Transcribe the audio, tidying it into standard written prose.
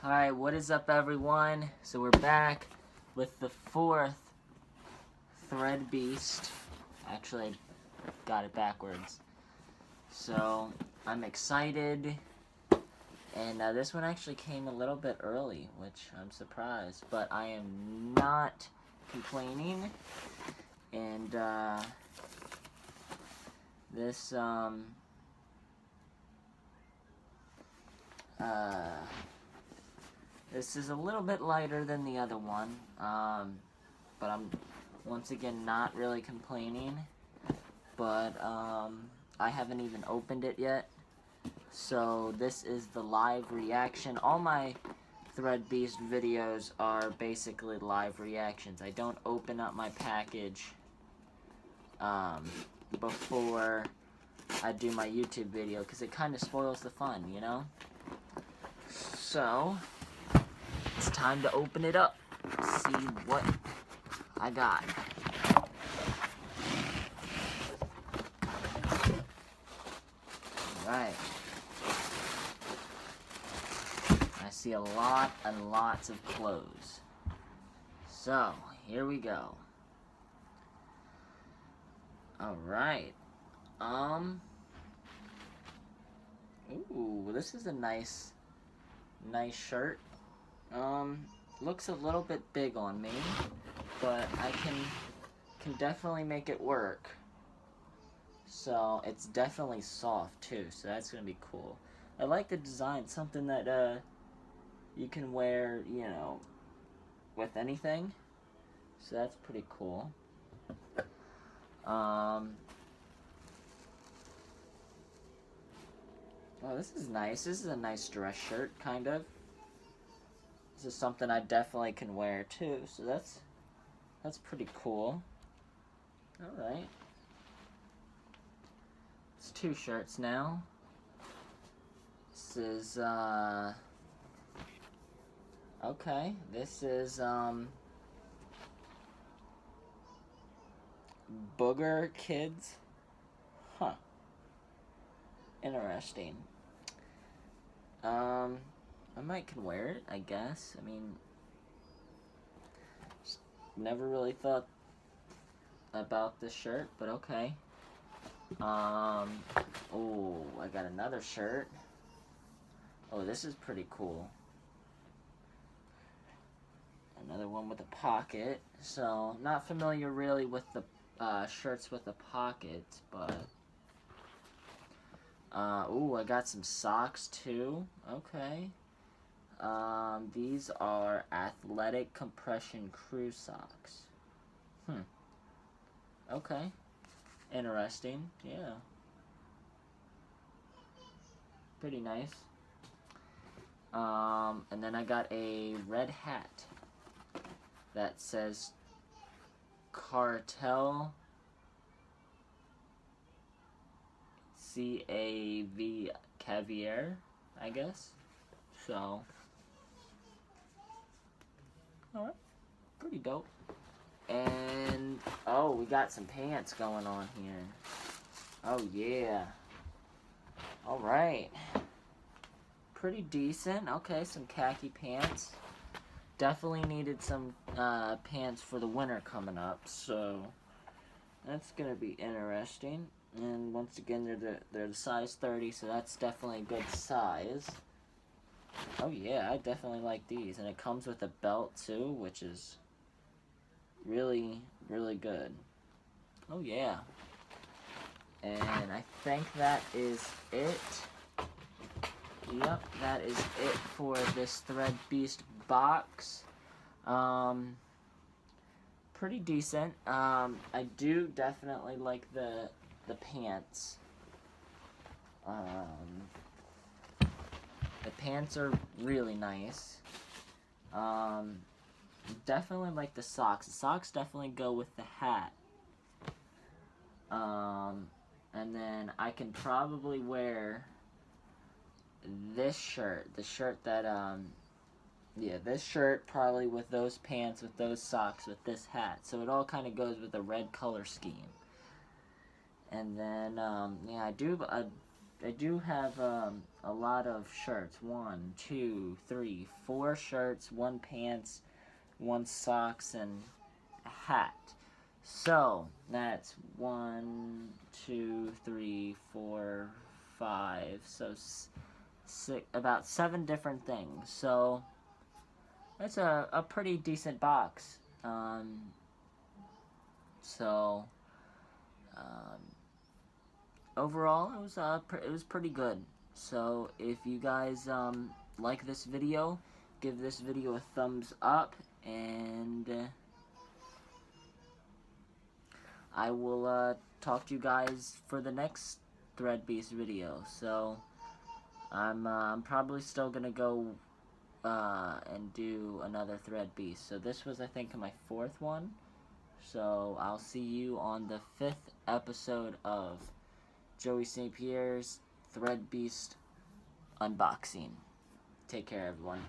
Alright, what is up everyone? So we're back with the fourth Threadbeast. Actually, I got it backwards. So, I'm excited. And this one actually came a little bit early, which I'm surprised. But I am not complaining. And, this, this is a little bit lighter than the other one, but I'm once again not really complaining, but I haven't even opened it yet, so this is the live reaction. All my Threadbeast videos are basically live reactions. I don't open up my package before I do my YouTube video, because it kind of spoils the fun, you know? So, it's time to open it up, see what I got. Alright. I see a lot and lots of clothes. So, here we go. Alright. Ooh, this is a nice shirt. Looks a little bit big on me, but I can definitely make it work. So it's definitely soft too, so that's gonna be cool. I like the design, something that you can wear, you know, with anything. So that's pretty cool. Oh, this is nice. This is a nice dress shirt, kind of. This is something I definitely can wear too, so that's pretty cool. Alright. It's two shirts now. This is, okay. This is, Booger Kids. Huh. Interesting. I might can wear it, I guess. I mean, never really thought about this shirt, but okay. Oh, I got another shirt. Oh, this is pretty cool. Another one with a pocket. So, not familiar really with the shirts with the pockets, but ooh, I got some socks too. Okay. These are athletic compression crew socks. Okay. Interesting. Yeah. Pretty nice. And then I got a red hat that says Cartel CAV Caviar, I guess. So, alright, pretty dope. And, oh, we got some pants going on here. Oh, yeah. Alright. Pretty decent. Okay, some khaki pants. Definitely needed some pants for the winter coming up, so that's gonna be interesting. And once again, they're the size 30, so that's definitely a good size. Oh yeah, I definitely like these, and it comes with a belt too, which is really, really good. Oh yeah. And I think that is it. Yep, that is it for this Threadbeast box. Pretty decent. I do definitely like the pants. The pants are really nice. Definitely like the socks. The socks definitely go with the hat. And then I can probably wear this shirt. The shirt that, yeah, this shirt probably with those pants, with those socks, with this hat. So it all kind of goes with the red color scheme. And then, yeah, I do I do have a lot of shirts. 1, 2, 3, 4 shirts, 1 pants, 1 socks, and a hat. So that's 1, 2, 3, 4, 5. So about 7 different things. So that's a pretty decent box. Overall, it was pretty good. So if you guys like this video, give this video a thumbs up, and I will talk to you guys for the next Threadbeast video. So I'm probably still gonna go and do another Threadbeast. So this was, I think, my 4th one. So I'll see you on the 5th episode of Joey St. Pierre's Threadbeast unboxing. Take care, everyone.